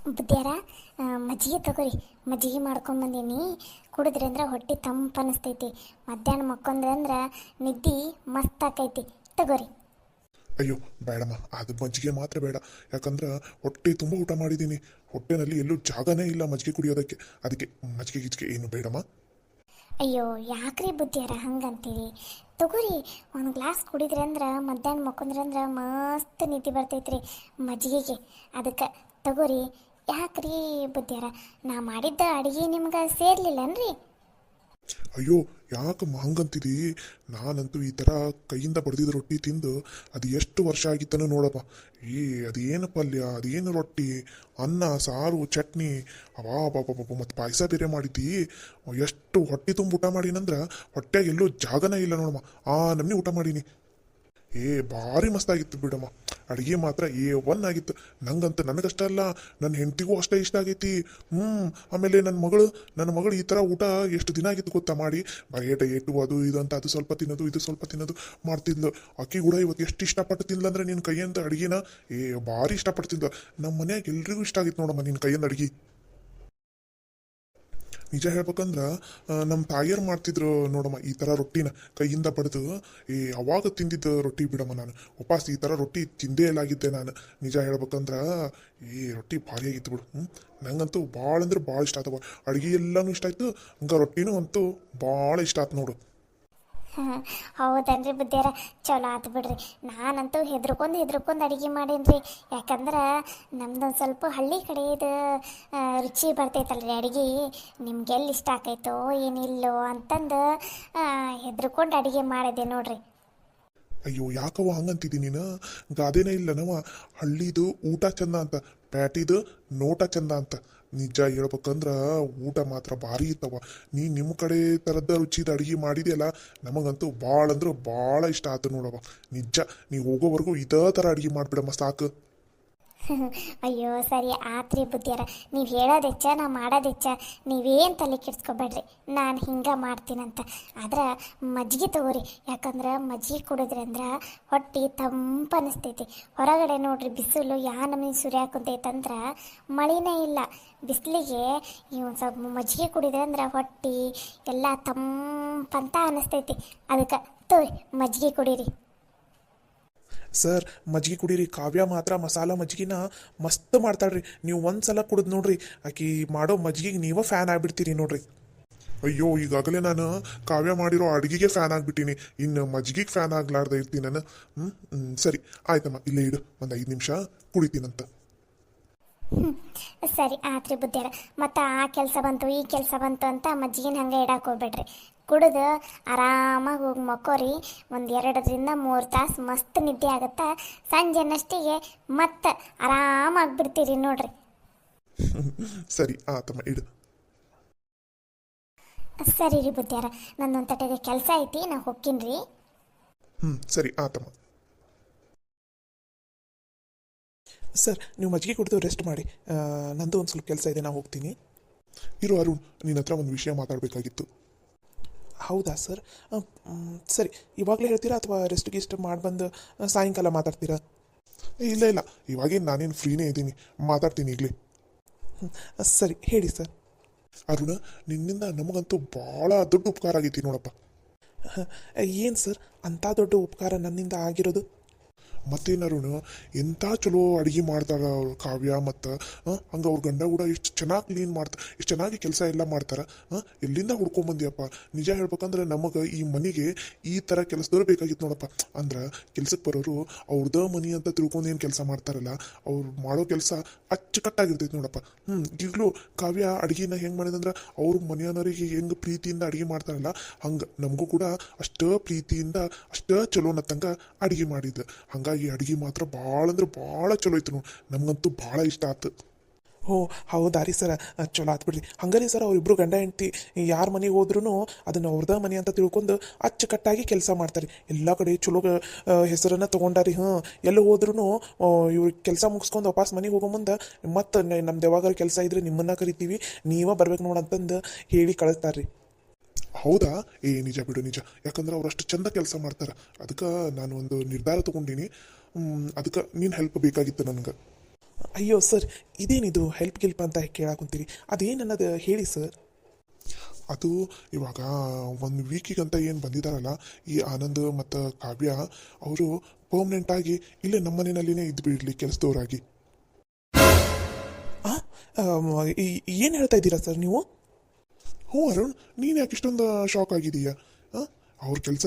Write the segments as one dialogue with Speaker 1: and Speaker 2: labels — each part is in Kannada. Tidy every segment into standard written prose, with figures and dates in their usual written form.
Speaker 1: ಬುದ್ಧಿಯಾರ ಮಜ್ಜಿಗೆ ತಗೋರಿ. ಮಜ್ಜಿಗೆ ಮಾಡ್ಕೊಂಬಂದೀನಿ, ಕುಡಿದ್ರಿ ಅಂದ್ರೆ ಹೊಟ್ಟೆ ತಂಪು ಅನಿಸ್ತೈತಿ. ಮಧ್ಯಾಹ್ನ ಮಕ್ಕೊಂಡ್ರಿ ಅಂದ್ರೆ ನಿದ್ದೆ ಮಸ್ತ್ ಆಕೈತಿ. ತಗೋರಿ.
Speaker 2: ಅಯ್ಯೋ ಬೇಡಮ್ಮ, ಅದು ಮಜ್ಜಿಗೆ ಮಾತ್ರ ಬೇಡ. ಯಾಕಂದ್ರೆ ಹೊಟ್ಟೆ ತುಂಬ ಊಟ ಮಾಡಿದ್ದೀನಿ. ಹೊಟ್ಟೆನಲ್ಲಿ ಎಲ್ಲೂ ಜಾಗನೇ ಇಲ್ಲ ಮಜ್ಜಿಗೆ ಕುಡಿಯೋದಕ್ಕೆ. ಅದಕ್ಕೆ ಮಜ್ಜಿಗೆ ಗಿಜ್ಜಿಗೆ ಏನು ಬೇಡಮ್ಮ.
Speaker 1: ಅಯ್ಯೋ ಯಾಕ್ರಿ ಬುದ್ಧಿಯಾರ ಹಂಗಂತೀರಿ? ತಗೋರಿ, ಒಂದು ಗ್ಲಾಸ್ ಕುಡಿದ್ರಿ ಅಂದ್ರೆ ಮಧ್ಯಾಹ್ನ ಮಕ್ಕೊಂಡ್ರಿ ಅಂದ್ರೆ ಮಸ್ತ್ ನಿದ್ದೆ ಬರ್ತೈತ್ರಿ ಮಜ್ಜಿಗೆಗೆ. ಅದಕ್ಕೆ ತಗೋರಿ. ಯಾಕ್ರಿ ಬುದ್ಧಿಯಾರ, ನಾ ಮಾಡಿದ್ದ ಅಡುಗೆ ನಿಮ್ಗೆ ಸೇರ್ಲಿಲ್ಲನ್ರಿ?
Speaker 2: ಅಯ್ಯೋ ಯಾಕಮ್ಮ ಹಂಗಂತಿದಿ? ನಾನಂತೂ ಈ ಥರ ಕೈಯಿಂದ ಬಡ್ದಿದ್ದ ರೊಟ್ಟಿ ತಿಂದು ಅದು ಎಷ್ಟು ವರ್ಷ ಆಗಿತ್ತನೋ ನೋಡಪ್ಪ. ಅದೇನು ಪಲ್ಯ, ಅದೇನು ರೊಟ್ಟಿ, ಅನ್ನ ಸಾರು ಚಟ್ನಿ, ಅವಾ ಪಾಪ ಮತ್ತು ಪಾಯಸ ಬೇರೆ ಮಾಡಿದ್ದಿ. ಎಷ್ಟು ಹೊಟ್ಟೆ ತುಂಬ ಊಟ ಮಾಡೀನಂದ್ರೆ ಹೊಟ್ಟೆಗೆ ಎಲ್ಲೂ ಜಾಗನೇ ಇಲ್ಲ ನೋಡಮ್ಮ. ನಮ್ನಿ ಊಟ ಮಾಡೀನಿ. ಭಾರಿ ಮಸ್ತಾಗಿತ್ತು ಬಿಡಮ್ಮ. ಅಡುಗೆ ಮಾತ್ರ ಆಗಿತ್ತು. ನಂಗಂತ ನನಗಷ್ಟ ಅಲ್ಲ, ನನ್ನ ಹೆಂಡತಿಗೂ ಅಷ್ಟೇ ಇಷ್ಟ ಆಗೈತಿ. ಆಮೇಲೆ ನನ್ನ ಮಗಳು ಈ ಥರ ಊಟ ಎಷ್ಟು ದಿನ ಆಗಿತ್ತು ಗೊತ್ತಾ ಮಾಡಿ. ಬರೀ ಡಯೇಟು ಅದು ಇದು ಅಂತ ಅದು ಸ್ವಲ್ಪ ತಿನ್ನೋದು ಇದು ಸ್ವಲ್ಪ ತಿನ್ನೋದು ಮಾಡ್ತಿದ್ಲು. ಅಕ್ಕಿ ಕೂಡ ಇವತ್ತು ಎಷ್ಟು ಇಷ್ಟಪಟ್ಟು ತಿನ್ಲಂದ್ರೆ ನಿನ್ನ ಕೈಯಂತ ಅಡುಗೆನ ಭಾರಿ ಇಷ್ಟಪಡ್ತಿದ್ಲು. ನಮ್ಮ ಮನ್ಯಾಗ ಎಲ್ರಿಗೂ ಇಷ್ಟ ಆಗಿತ್ತು ನೋಡಮ್ಮ ನಿನ್ನ ಕೈಯಿಂದ ಅಡುಗೆ. ನಿಜ ಹೇಳ್ಬೇಕಂದ್ರೆ ನಮ್ಮ ತಾಯಿಯರು ಮಾಡ್ತಿದ್ರು ನೋಡಮ್ಮ ಈ ಥರ ರೊಟ್ಟಿನ ಕೈಯಿಂದ ಬಡ್ದು. ಅವಾಗ ತಿಂದಿದ್ದ ರೊಟ್ಟಿ ಬಿಡಮ್ಮ. ನಾನು ಉಪವಾಸ ಈ ಥರ ರೊಟ್ಟಿ ತಿಂದೇ ಇಲ್ಲಾಗಿದ್ದೆ ನಾನು. ನಿಜ ಹೇಳ್ಬೇಕಂದ್ರೆ ರೊಟ್ಟಿ ಭಾರಿ ಆಗಿತ್ತು ಬಿಡು. ನಂಗಂತೂ ಭಾಳ ಅಂದ್ರೆ ಭಾಳ ಇಷ್ಟ ಆತವ. ಅಡುಗೆ ಎಲ್ಲನೂ ಇಷ್ಟ ಆಯ್ತು, ಹಂಗೆ ರೊಟ್ಟಿನೂ ಅಂತೂ ಭಾಳ ಇಷ್ಟ ಆಯ್ತು ನೋಡು.
Speaker 1: ಹೌದನ್ರಿ ಬುದ್ಧಿಯಾರ, ಚಲೋ ಆತು ಬಿಡ್ರಿ. ನಾನಂತೂ ಹೆದ್ರಕೊಂಡು ಅಡುಗೆ ಮಾಡೀನಿ. ಯಾಕಂದ್ರೆ ನಮ್ದೊಂದು ಸ್ವಲ್ಪ ಹಳ್ಳಿ ಕಡೆದು ರುಚಿ ಬರ್ತೈತಲ್ರಿ ಅಡುಗೆ. ನಿಮ್ಗೆಲ್ಲಿ ಇಷ್ಟ ಆಕೈತೋ ಏನಿಲ್ಲೋ ಅಂತಂದು ಹೆದ್ರಕೊಂಡು ಅಡುಗೆ ಮಾಡಿದೆ ನೋಡ್ರಿ.
Speaker 2: ಅಯ್ಯೋ ಯಾಕವ ಹಂಗಂತಿದ್ದೀನಿ ನೀನು? ಗಾದೆನೇ ಇಲ್ಲ ನವ, ಹಳ್ಳಿದು ಊಟ ಚಂದ ಅಂತ, ಪ್ಯಾಟಿದು ನೋಟ ಚಂದ ಅಂತ. ನಿಜ ಹೇಳ್ಬೇಕಂದ್ರ ಊಟ ಮಾತ್ರ ಭಾರಿ ಇತ್ತವ. ನಿಮ್ಮ ಕಡೆ ಥರದ ರುಚಿದ ಅಡುಗೆ ಮಾಡಿದೆಯಲ್ಲ, ನಮಗಂತೂ ಭಾಳ ಅಂದ್ರೆ ಭಾಳ ಇಷ್ಟ ಆಯ್ತು ನೋಡವ. ನಿಜ ನೀವು ಹೋಗೋವರೆಗೂ ಇದೇ ಥರ ಅಡುಗೆ ಮಾಡಿಬಿಡಮ್ಮ ಸಾಕು.
Speaker 1: ಅಯ್ಯೋ ಸರಿ ಆತ್ರಿ ಬುದ್ಧಿಯಾರ, ನೀವು ಹೇಳೋದು ಹೆಚ್ಚ ನಾ ಮಾಡೋದು ಹೆಚ್ಚ. ನೀವೇನು ತಲೆ ಕೆಡ್ಸ್ಕೊಬೇಡ್ರಿ, ನಾನು ಹಿಂಗೆ ಮಾಡ್ತೀನಂತ. ಆದ್ರೆ ಮಜ್ಜಿಗೆ ತಗೋರಿ. ಯಾಕಂದ್ರೆ ಮಜ್ಜಿಗೆ ಕುಡಿದ್ರಿ ಅಂದ್ರೆ ಹೊಟ್ಟೆ ತಂಪು ಅನಿಸ್ತೈತಿ. ಹೊರಗಡೆ ನೋಡ್ರಿ ಬಿಸಿಲು ನಮಗೆ ಸುರಿಯಾಕ ಕುಂತೈತಂದ್ರೆ ಮಳಿನೇ ಇಲ್ಲ. ಬಿಸಿಲಿಗೆ ಒಂದು ಸ್ವಲ್ಪ ಮಜ್ಜಿಗೆ ಕುಡಿದ್ರೆ ಅಂದ್ರೆ ಹೊಟ್ಟೆ ಎಲ್ಲ ತಂಪಂತ ಅನಿಸ್ತೈತಿ. ಅದಕ್ಕೆ ತಗೋರಿ ಮಜ್ಜಿಗೆ ಕುಡೀರಿ.
Speaker 3: ಸರ್ ಮಜ್ಜಿಗೆ ಕುಡೀರಿ. ಕಾವ್ಯ ಮಾತ್ರ ಮಸಾಲ ಮಜ್ಜಿಗೆನ ಮಸ್ತ್ ಮಾಡ್ತಾಳ್ರಿ. ನೀವು ಒಂದ್ಸಲ ಕುಡಿದು ನೋಡ್ರಿ, ಆಕಿ ಮಾಡೋ ಮಜ್ಜಿಗೆಗೆ ನೀವೇ ಫ್ಯಾನ್ ಆಗಿಬಿಡ್ತೀರಿ ನೋಡ್ರಿ.
Speaker 2: ಅಯ್ಯೋ ಈಗಾಗಲೇ ನಾನು ಕಾವ್ಯ ಮಾಡಿರೋ ಅಡುಗೆಗೆ ಫ್ಯಾನ್ ಆಗಿಬಿಟ್ಟಿನಿ, ಇನ್ನು ಮಜ್ಜಿಗೆಗೆ ಫ್ಯಾನ್ ಆಗ್ಲಾರ್ದೆ ಇರ್ತೀನಿ ನಾನು. ಸರಿ ಆಯ್ತಮ್ಮ, ಇಲ್ಲೇ ಇಡು, ಒಂದು 5 ನಿಮಿಷ ಕುಡಿತೀನಂತ.
Speaker 1: ಸರಿ ಆತ್ರಿ ಬುದ್ಧಿಯಾರ. ಮತ್ತು ಆ ಕೆಲಸ ಬಂತು ಈ ಕೆಲಸ ಬಂತು ಅಂತ ಮಜ್ಜಿಗೆನ ಹಂಗೆ ಇಡಕ್ಕೆ ಹೋಗ್ಬೇಡ್ರಿ. ಕುಡಿದು ಆರಾಮಾಗಿ ಹೋಗಿ ಮಕ್ಕೋರಿ. ಒಂದು 2-3 ತಾಸು ಮಸ್ತ್ ನಿದ್ದೆ ಆಗುತ್ತೆ. ಸಂಜೆ ನಷ್ಟಿಗೆ ಮತ್ತೆ ಆರಾಮಾಗಿಬಿಡ್ತೀರಿ ನೋಡ್ರಿ.
Speaker 2: ಸರಿ ಆತಮ್ಮ, ಇಡು.
Speaker 1: ಸರಿ ರೀ ಬುದ್ಧಿಯಾರ, ನನ್ನೊಂದು ತಟೆಗೆ ಕೆಲಸ ಐತಿ, ನಾ ಹೋಗ್ತೀನಿ ರೀ.
Speaker 2: ಸರಿ ಆತಮ್ಮ.
Speaker 3: ಸರ್ ನೀವು ಮಜ್ಜಿಗೆ ಕುಡಿದು ರೆಸ್ಟ್ ಮಾಡಿ. ನಂದು ಒಂದು ಸ್ವಲ್ಪ ಕೆಲಸ ಇದೆ, ನಾನು ಹೋಗ್ತೀನಿ.
Speaker 2: ಇರು ಅರುಣ್, ನಿನ್ನ ಹತ್ರ ಒಂದು ವಿಷಯ ಮಾತಾಡಬೇಕಾಗಿತ್ತು.
Speaker 3: ಹೌದಾ ಸರ್? ಸರಿ, ಇವಾಗಲೇ ಹೇಳ್ತೀರಾ ಅಥವಾ ರೆಸ್ಟ್ ಗಿಸ್ಟ್ ಮಾಡಿ ಬಂದು ಸಾಯಂಕಾಲ ಮಾತಾಡ್ತೀರಾ?
Speaker 2: ಇಲ್ಲ ಇಲ್ಲ, ಇವಾಗೇನು ನಾನೇನು ಫ್ರೀನೇ ಇದ್ದೀನಿ, ಮಾತಾಡ್ತೀನಿ ಈಗಲೇ.
Speaker 3: ಸರಿ ಹೇಳಿ ಸರ್.
Speaker 2: ಅರುಣ, ನಿನ್ನಿಂದ ನಮಗಂತೂ ಭಾಳ ದೊಡ್ಡ ಉಪಕಾರ ಆಗೈತಿ ನೋಡಪ್ಪ.
Speaker 3: ಏನು ಸರ್ ಅಂಥ ದೊಡ್ಡ ಉಪಕಾರ ನನ್ನಿಂದ ಆಗಿರೋದು?
Speaker 2: ಮತ್ತೇನರುಣ, ಎಂಥ ಚಲೋ ಅಡುಗೆ ಮಾಡ್ತಾರ ಅವ್ರು ಕಾವ್ಯ. ಮತ್ತು ಹಂಗೆ ಅವ್ರ ಗಂಡ ಕೂಡ ಎಷ್ಟು ಚೆನ್ನಾಗಿ ಕ್ಲೀನ್ ಮಾಡ್ತಾರೆ, ಎಷ್ಟು ಚೆನ್ನಾಗಿ ಕೆಲಸ ಎಲ್ಲ ಮಾಡ್ತಾರೆ. ಎಲ್ಲಿಂದ ಹುಡ್ಕೊಂಬಂದಿಯಪ್ಪ? ನಿಜ ಹೇಳ್ಬೇಕಂದ್ರೆ ನಮಗೆ ಈ ಮನೆಗೆ ಈ ಥರ ಕೆಲಸದವ್ರು ಬೇಕಾಗಿತ್ತು ನೋಡಪ್ಪ. ಅಂದ್ರೆ ಕೆಲ್ಸಕ್ಕೆ ಬರೋರು ಅವ್ರದ್ದ ಮನೆ ಅಂತ ತಿಳ್ಕೊಂಡು ಏನು ಕೆಲಸ ಮಾಡ್ತಾರಲ್ಲ, ಅವ್ರು ಮಾಡೋ ಕೆಲಸ ಅಚ್ಚುಕಟ್ಟಾಗಿರ್ತೈತಿ ನೋಡಪ್ಪ. ಈಗಲೂ ಕಾವ್ಯ ಅಡುಗೆನ ಹೆಂಗೆ ಮಾಡಿದಂದ್ರೆ ಅವ್ರ ಮನೆಯವರಿಗೆ ಹೆಂಗೆ ಪ್ರೀತಿಯಿಂದ ಅಡುಗೆ ಮಾಡ್ತಾರಲ್ಲ, ಹಂಗೆ ನಮಗೂ ಕೂಡ ಅಷ್ಟೇ ಪ್ರೀತಿಯಿಂದ ಅಷ್ಟೇ ಚಲೋನತ್ತಂಗ ಅಡುಗೆ ಮಾಡಿದ್ದು. ಹಂಗಾಗಿ ಅಡುಗೆ ಮಾತ್ರ ಭಾಳ ಅಂದ್ರೆ ಭಾಳ ಚಲೋ ಐತೆ ನೋಡಿ, ನಮಗಂತೂ ಭಾಳ ಇಷ್ಟ ಆಯ್ತು.
Speaker 3: ಓ ಹೌದಾ ರೀ ಸರ, ಚಲೋ ಆತು ಬಿಡ್ರಿ. ಹಂಗಾರಿ ಸರ್ ಅವರಿಬ್ಬರು ಗಂಡ ಹೆಂಡತಿ ಯಾರ ಮನೆಗೆ ಹೋದ್ರೂ ಅದನ್ನು ಅವ್ರದ್ದ ಮನೆ ಅಂತ ತಿಳ್ಕೊಂಡು ಅಚ್ಚುಕಟ್ಟಾಗಿ ಕೆಲಸ ಮಾಡ್ತಾರೆ. ಎಲ್ಲ ಕಡೆ ಚಲೋ ಹೆಸರನ್ನು ತೊಗೊಂಡಾರಿ. ಎಲ್ಲಿ ಹೋದ್ರೂ ಇವ್ರು ಕೆಲಸ ಮುಗಿಸ್ಕೊಂಡು ವಾಪಸ್ ಮನೆಗೆ ಹೋಗೋ ಮುಂದೆ ಮತ್ತು ನಮ್ದು ಯಾವಾಗಾರು ಕೆಲಸ ಇದ್ರೆ ನಿಮ್ಮನ್ನು ಕರಿತೀವಿ, ನೀವೇ ಬರ್ಬೇಕು ನೋಡಂತಂದು ಹೇಳಿ ಕಳಿಸ್ತಾರೆ ರೀ.
Speaker 2: ಹೌದಾ? ನಿಜ ಬಿಡು, ನಿಜ. ಯಾಕಂದ್ರೆ ಅವ್ರು ಅಷ್ಟು ಚಂದ ಕೆಲಸ ಮಾಡ್ತಾರೆ. ಅದಕ್ಕೆ ನಾನು ಒಂದು ನಿರ್ಧಾರ ತೊಗೊಂಡಿನಿ. ಅದಕ್ಕೆ ನೀನು ಹೆಲ್ಪ್ ಬೇಕಾಗಿತ್ತು ನನಗೆ.
Speaker 3: ಅಯ್ಯೋ ಸರ್, ಇದೇನಿದು ಹೆಲ್ಪ್ ಗಿಲ್ಪ್ ಅಂತ ಕೇಳಾಕುಂತೀರಿ, ಅದೇನು ಅನ್ನೋದು ಹೇಳಿ ಸರ್.
Speaker 2: ಅದು ಇವಾಗ ಒಂದು ವೀಕಿಗಂತ ಏನು ಬಂದಿದ್ದಾರಲ್ಲ ಈ ಆನಂದ್ ಮತ್ತು ಕಾವ್ಯ, ಅವರು ಪರ್ಮನೆಂಟಾಗಿ ಇಲ್ಲೇ ನಮ್ಮ ಮನೆಯಲ್ಲಿನೇ ಇದ್ದು ಬಿಡಲಿ ಕೆಲಸದವರಾಗಿ.
Speaker 3: ಏನು ಹೇಳ್ತಾ ಇದ್ದೀರಾ ಸರ್ ನೀವು?
Speaker 2: ಹ್ಞೂ ಅರುಣ್, ನೀನು ಯಾಕೆ ಇಷ್ಟೊಂದು ಶಾಕ್ ಆಗಿದೀಯಾ? ಅವ್ರ ಕೆಲಸ,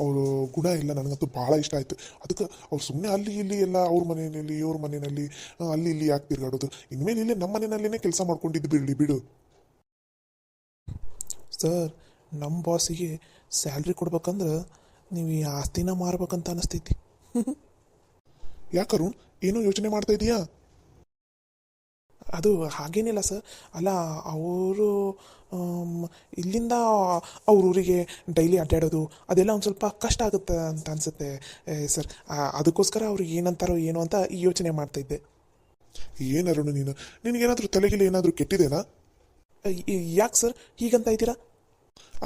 Speaker 2: ಅವ್ರ ಗುಣ ಎಲ್ಲ ನನಗಂತೂ ಭಾಳ ಇಷ್ಟ ಆಯಿತು. ಅದಕ್ಕೆ ಅವ್ರು ಸುಮ್ಮನೆ ಅಲ್ಲಿ ಇಲ್ಲಿ ಎಲ್ಲ ಅವ್ರ ಮನೆಯಲ್ಲಿ ಇವ್ರ ಮನೆಯಲ್ಲಿ ಅಲ್ಲಿ ಇಲ್ಲಿ ಯಾಕೆ ತಿರ್ಗಾಡೋದು, ಇನ್ಮೇಲೆ ಇಲ್ಲೇ ನಮ್ಮ ಮನೆಯಲ್ಲಿನೇ ಕೆಲಸ ಮಾಡ್ಕೊಂಡಿದ್ದು ಬಿಡಲಿ ಬಿಡು.
Speaker 3: ಸರ್, ನಮ್ಮ ಬಾಸಿಗೆ ಸ್ಯಾಲ್ರಿ ಕೊಡ್ಬೇಕಂದ್ರೆ ನೀವು ಈ ಆಸ್ತಿನ ಮಾರ್ಬೇಕಂತ ಅನಿಸ್ತೈತಿ.
Speaker 2: ಯಾಕೆ ಅರುಣ್, ಏನೋ ಯೋಚನೆ ಮಾಡ್ತಾ ಇದೀಯಾ?
Speaker 3: ಅದು ಹಾಗೇನಿಲ್ಲ ಸರ್. ಅಲ್ಲ, ಅವರು ಇಲ್ಲಿಂದ ಅವ್ರ ಊರಿಗೆ ಡೈಲಿ ಅಡ್ಡಾಡೋದು ಅದೆಲ್ಲ ಒಂದು ಸ್ವಲ್ಪ ಕಷ್ಟ ಆಗುತ್ತೆ ಅಂತ ಅನಿಸುತ್ತೆ ಸರ್. ಅದಕ್ಕೋಸ್ಕರ ಅವ್ರಿಗೆ ಏನಂತಾರೋ ಏನೋ ಅಂತ ಈ ಯೋಚನೆ ಮಾಡ್ತಾಯಿದ್ದೆ.
Speaker 2: ಏನು ಅರುಣ್, ನಿನಗೇನಾದರೂ ತಲೆಗಿಲೆ ಏನಾದರೂ ಕೆಟ್ಟಿದೆನಾ?
Speaker 3: ಯಾಕೆ ಸರ್ ಹೀಗಂತ ಇದ್ದೀರಾ?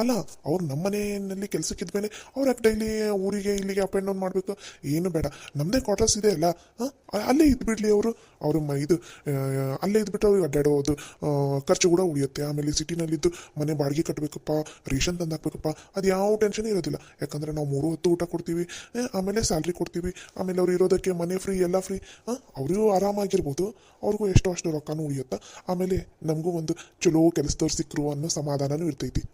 Speaker 2: ಅಲ್ಲ, ಅವ್ರು ನಮ್ಮ ಮನೆಯಲ್ಲಿ ಕೆಲಸಕ್ಕಿದ ಮೇಲೆ ಅವ್ರು ಯಾಕೆ ಡೈಲಿ ಊರಿಗೆ ಇಲ್ಲಿಗೆ ಅಪ್ ಆ್ಯಂಡ್ ಡೌನ್ ಮಾಡಬೇಕು? ಏನು ಬೇಡ, ನಮ್ಮದೇ ಕ್ವಾರ್ಟರ್ಸ್ ಇದೆ ಅಲ್ಲ, ಅಲ್ಲೇ ಇದ್ದು ಬಿಡಲಿ ಅವರು. ಅವರು ಇದು ಅಲ್ಲೇ ಇದ್ಬಿಟ್ಟು ಅವ್ರಿಗೆ ಅಡ್ಡಾಡೋದು ಖರ್ಚು ಕೂಡ ಉಳಿಯುತ್ತೆ. ಆಮೇಲೆ ಸಿಟಿನಲ್ಲಿದ್ದು ಮನೆ ಬಾಡಿಗೆ ಕಟ್ಟಬೇಕಪ್ಪ, ರೇಷನ್ ತಂದು ಹಾಕ್ಬೇಕಪ್ಪ, ಅದು ಯಾವ ಟೆನ್ಷನ್ ಇರೋದಿಲ್ಲ. ಯಾಕಂದರೆ ನಾವು 3 ಹೊತ್ತು ಊಟ ಕೊಡ್ತೀವಿ, ಆಮೇಲೆ ಸ್ಯಾಲ್ರಿ ಕೊಡ್ತೀವಿ, ಆಮೇಲೆ ಅವ್ರು ಇರೋದಕ್ಕೆ ಮನೆ ಫ್ರೀ, ಎಲ್ಲ ಫ್ರೀ. ಅವರಿಗೂ ಆರಾಮಾಗಿರ್ಬೋದು, ಅವ್ರಿಗೂ ಎಷ್ಟೋ ಅಷ್ಟು ರೊಕ್ಕನೂ ಉಳಿಯುತ್ತೆ. ಆಮೇಲೆ ನಮಗೂ ಒಂದು ಚಲೋ ಕೆಲಸದವ್ರು ಸಿಕ್ಕರು ಅನ್ನೋ ಸಮಾಧಾನನೂ ಇರ್ತೈತಿ.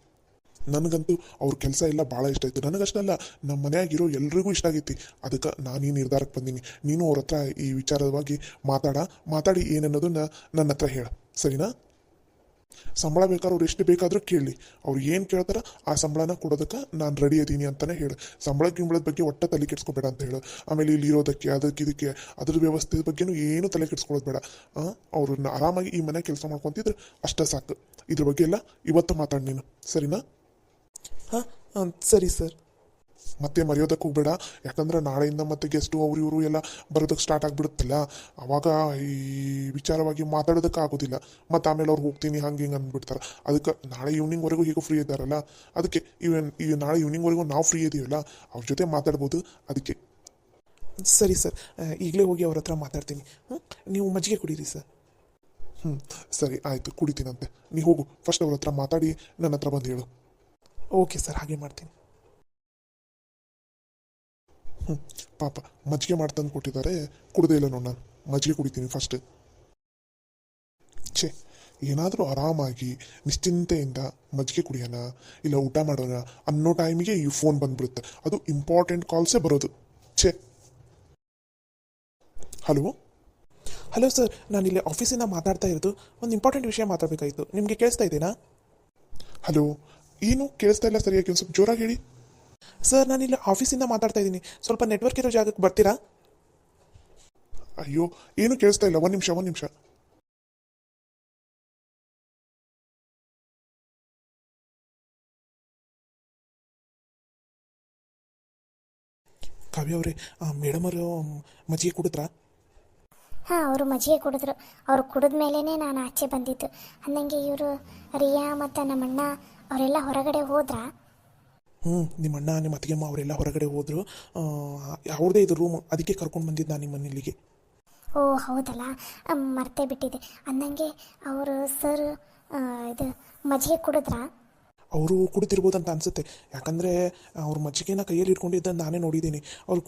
Speaker 2: ನನಗಂತೂ ಅವ್ರ ಕೆಲಸ ಎಲ್ಲ ಭಾಳ ಇಷ್ಟ ಆಯಿತು. ನನಗಷ್ಟಲ್ಲ, ನಮ್ಮ ಮನೆಯಾಗಿರೋ ಎಲ್ರಿಗೂ ಇಷ್ಟ ಆಗೈತಿ. ಅದಕ್ಕೆ ನಾನು ಈ ನಿರ್ಧಾರಕ್ಕೆ ಬಂದೀನಿ. ನೀನು ಅವ್ರ ಹತ್ರ ಈ ವಿಚಾರವಾಗಿ ಮಾತಾಡಿ ಏನನ್ನೋದನ್ನ ನನ್ನ ಹತ್ರ ಹೇಳ, ಸರಿನಾ? ಸಂಬಳ ಬೇಕಾದ್ರೆ ಅವ್ರು ಎಷ್ಟು ಬೇಕಾದರೂ ಕೇಳಲಿ, ಅವ್ರು ಏನು ಕೇಳ್ತಾರ ಆ ಸಂಬಳನ ಕೊಡೋದಕ್ಕೆ ನಾನು ರೆಡಿ ಇದ್ದೀನಿ ಅಂತಲೇ ಹೇಳು. ಗಿಂಬಳದ ಬಗ್ಗೆ ಒಟ್ಟ ತಲೆ ಕೆಡಿಸ್ಕೋಬೇಡ ಅಂತ ಹೇಳು. ಆಮೇಲೆ ಇಲ್ಲಿ ಇರೋದಕ್ಕೆ ಇದಕ್ಕೆ ಅದ್ರ ವ್ಯವಸ್ಥೆ ಬಗ್ಗೆನೂ ಏನೂ ತಲೆ ಕೆಡಿಸ್ಕೊಳ್ಳೋದು ಬೇಡ. ಅವ್ರನ್ನ ಆರಾಮಾಗಿ ಈ ಮನೆ ಕೆಲಸ ಮಾಡ್ಕೊತಿದ್ರೆ ಅಷ್ಟೇ ಸಾಕು. ಇದ್ರ ಬಗ್ಗೆ ಎಲ್ಲ ಇವತ್ತು ಮಾತಾಡಿ ನೀನು, ಸರಿನಾ?
Speaker 3: ಹಾಂ ಸರಿ ಸರ್.
Speaker 2: ಮತ್ತೆ ಮರೆಯೋದಕ್ಕೆ ಹೋಗ್ಬೇಡ, ಯಾಕಂದ್ರೆ ನಾಳೆಯಿಂದ ಮತ್ತೆ ಗೆಸ್ಟು ಅವರು ಇವರು ಎಲ್ಲ ಬರೋದಕ್ಕೆ ಸ್ಟಾರ್ಟ್ ಆಗಿಬಿಡುತ್ತಲ್ಲ, ಆವಾಗ ಈ ವಿಚಾರವಾಗಿ ಮಾತಾಡೋದಕ್ಕೆ ಆಗೋದಿಲ್ಲ. ಮತ್ತು ಆಮೇಲೆ ಅವ್ರು ಹೋಗ್ತೀನಿ ಹಂಗೆ ಹಿಂಗೆ ಅಂದ್ಬಿಡ್ತಾರೆ. ಅದಕ್ಕೆ ನಾಳೆ ಈವ್ನಿಂಗ್ವರೆಗೂ ಹೀಗೂ ಫ್ರೀ ಇದ್ದಾರಲ್ಲ, ಅದಕ್ಕೆ ಈ ನಾಳೆ ಈವ್ನಿಂಗ್ವರೆಗೂ ನಾವು ಫ್ರೀ ಇದ್ದೀವಲ್ಲ, ಅವ್ರ ಜೊತೆ ಮಾತಾಡ್ಬೋದು. ಅದಕ್ಕೆ
Speaker 3: ಸರಿ ಸರ್, ಈಗಲೇ ಹೋಗಿ ಅವ್ರ ಹತ್ರ ಮಾತಾಡ್ತೀನಿ. ನೀವು ಮಜ್ಜಿಗೆ ಕುಡೀರಿ ಸರ್.
Speaker 2: ಸರಿ ಆಯಿತು, ಕುಡಿತೀನಂತೆ. ನೀ ಹೋಗು, ಫಸ್ಟ್ ಅವ್ರ ಹತ್ರ ಮಾತಾಡಿ ನನ್ನ ಹತ್ರ ಬಂದು ಹೇಳು.
Speaker 3: ಓಕೆ ಸರ್, ಹಾಗೆ ಮಾಡ್ತೀನಿ.
Speaker 2: ಪಾಪ ಮಜ್ಜಿಗೆ ಮಾಡ್ತಂದು ಕೊಟ್ಟಿದ್ದಾರೆ, ಕುಡ್ದೇ ಇಲ್ಲ ನೋಡಿ. ನಾನು ಮಜ್ಜಿಗೆ ಕುಡಿತೀನಿ ಫಸ್ಟ್. ಏನಾದರೂ ಆರಾಮಾಗಿ ನಿಶ್ಚಿಂತೆಯಿಂದ ಮಜ್ಜಿಗೆ ಕುಡಿಯೋಣ, ಇಲ್ಲ ಊಟ ಮಾಡೋಣ ಅನ್ನೋ ಟೈಮಿಗೆ ಈ ಫೋನ್ ಬಂದ್ಬಿಡುತ್ತೆ. ಅದು ಇಂಪಾರ್ಟೆಂಟ್ ಕಾಲ್ಸೇ ಬರೋದು. ಹಲೋ
Speaker 3: ಹಲೋ ಸರ್, ನಾನಿಲ್ಲಿ ಆಫೀಸಿಂದ ಮಾತಾಡ್ತಾ ಇರೋದು. ಒಂದು ಇಂಪಾರ್ಟೆಂಟ್ ವಿಷಯ ಮಾತಾಡಬೇಕಾಯಿತು. ನಿಮಗೆ ಕೇಳಿಸ್ತಾ ಇದ್ದೀನಾ?
Speaker 2: ಹಲೋ, ಏನು ಕೇಳಿಸ್ತಾ ಇಲ್ಲ ಸರಿಯಾಗಿ, ಒಂದು ಸ್ವಲ್ಪ ಜೋರಾಗಿ ಹೇಳಿ.
Speaker 3: ಸರ್, ನಾನಿಲ್ಲಿ ಆಫೀಸಿಂದ ಮಾತಾಡ್ತಾ ಇದ್ದೀನಿ. ಸ್ವಲ್ಪ ನೆಟ್ವರ್ಕ್ ಇರೋ ಜಾಗಕ್ಕೆ ಬರ್ತೀರಾ?
Speaker 2: ಅಯ್ಯೋ, ಏನು ಕೇಳಿಸ್ತಾ ಇಲ್ಲ, ಒಂದು ನಿಮಿಷ.
Speaker 3: ಕಾವ್ಯ ಅವರೇ, ಮೇಡಮ್ ಅವರು ಮಜ್ಜಿಗೆ ಕುಡಿದ್ರಾ?
Speaker 1: ಹಾಂ, ಅವರು ಮಜ್ಜಿಗೆ ಕುಡಿದ್ರು. ಅವ್ರು ಕುಡಿದ ಮೇಲೇ ನಾನು ಆಚೆ ಬಂದಿದ್ದು. ಅಂದಂಗೆ ಇವರು ರಿಯಾ ಮತ್ತು ನಮ್ಮಣ್ಣ ಅವರೆಲ್ಲ ಹೊರಗಡೆ ಹೋದ್ರಾ?
Speaker 3: ನಿಮ್ಮ ಅಣ್ಣ, ನಿಮ್ಮ ಅತ್ತಿಗೆಮ್ಮ ಅವರೆಲ್ಲ ಹೊರಗಡೆ ಹೋದರು. ಅವ್ರದ್ದೇ ಇದು ರೂಮ್, ಅದಕ್ಕೆ ಕರ್ಕೊಂಡು ಬಂದಿದ್ದು ನಾನು ನಿಮ್ಮ ಮನೆಯಲ್ಲಿಗೆ.
Speaker 1: ಓ ಹೌದಲ್ಲ, ಮರ್ತೇ ಬಿಟ್ಟಿದೆ. ಅಂದಂಗೆ ಅವರು ಸರ್ ಇದು ಮಜ್ಜಿಗೆ ಕುಡಿದ್ರಾ?
Speaker 3: ಅವರು ಕುಡಿತಿರ್ಬೋದು ಅಂತ ಅನಿಸುತ್ತೆ. ಯಾಕಂದರೆ ಅವ್ರ ಮಜ್ಜಿಗೆನ ಕೈಯಲ್ಲಿ ಇಟ್ಕೊಂಡಿದ್ದ ನಾನೇ ನೋಡಿದ್ದೀನಿ. ಅವ್ರು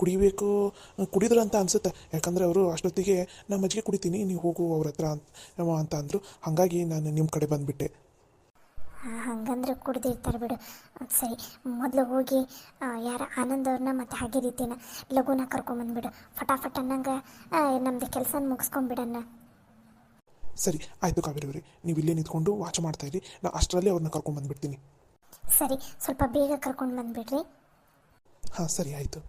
Speaker 3: ಕುಡಿದ್ರು ಅಂತ ಅನಿಸುತ್ತೆ. ಯಾಕಂದರೆ ಅವರು ಅಷ್ಟೊತ್ತಿಗೆ ನಾನು ಮಜ್ಜಿಗೆ ಕುಡಿತೀನಿ, ನೀವು ಹೋಗು ಅವ್ರ ಹತ್ರ ಅಂತ ಅಂದರು. ಹಾಗಾಗಿ ನಾನು ನಿಮ್ಮ ಕಡೆ ಬಂದುಬಿಟ್ಟೆ.
Speaker 1: ಹಂಗಂದ್ರೆ ಕುಡ್ದಿರ್ತಾರೆ ಬಿಡು. ಸರಿ, ಮೊದಲು ಹೋಗಿ ಯಾರ ಆನಂದ್ ಅವ್ರನ್ನ ಮತ್ತು ಹಾಗೆ ರೀತಿನ ಲಘುನ ಕರ್ಕೊಂಬಂದ್ಬಿಡು. ಫಟಾಫಟ್ ಅನ್ನಂಗೆ ನಮ್ಮದು ಕೆಲಸ ಮುಗಿಸ್ಕೊಂಡ್ಬಿಡಣ್ಣ.
Speaker 3: ಸರಿ ಆಯಿತು ಕಾವೇರಿ, ನೀವು ಇಲ್ಲೇ ನಿಂತ್ಕೊಂಡು ವಾಚ್ ಮಾಡ್ತಾಯಿರಿ, ನಾನು ಅಷ್ಟರಲ್ಲಿ ಅವ್ರನ್ನ ಕರ್ಕೊಂಡು ಬಂದುಬಿಡ್ತೀನಿ.
Speaker 1: ಸರಿ, ಸ್ವಲ್ಪ ಬೇಗ ಕರ್ಕೊಂಡು ಬಂದುಬಿಡ್ರಿ.
Speaker 3: ಹಾಂ ಸರಿ ಆಯಿತು.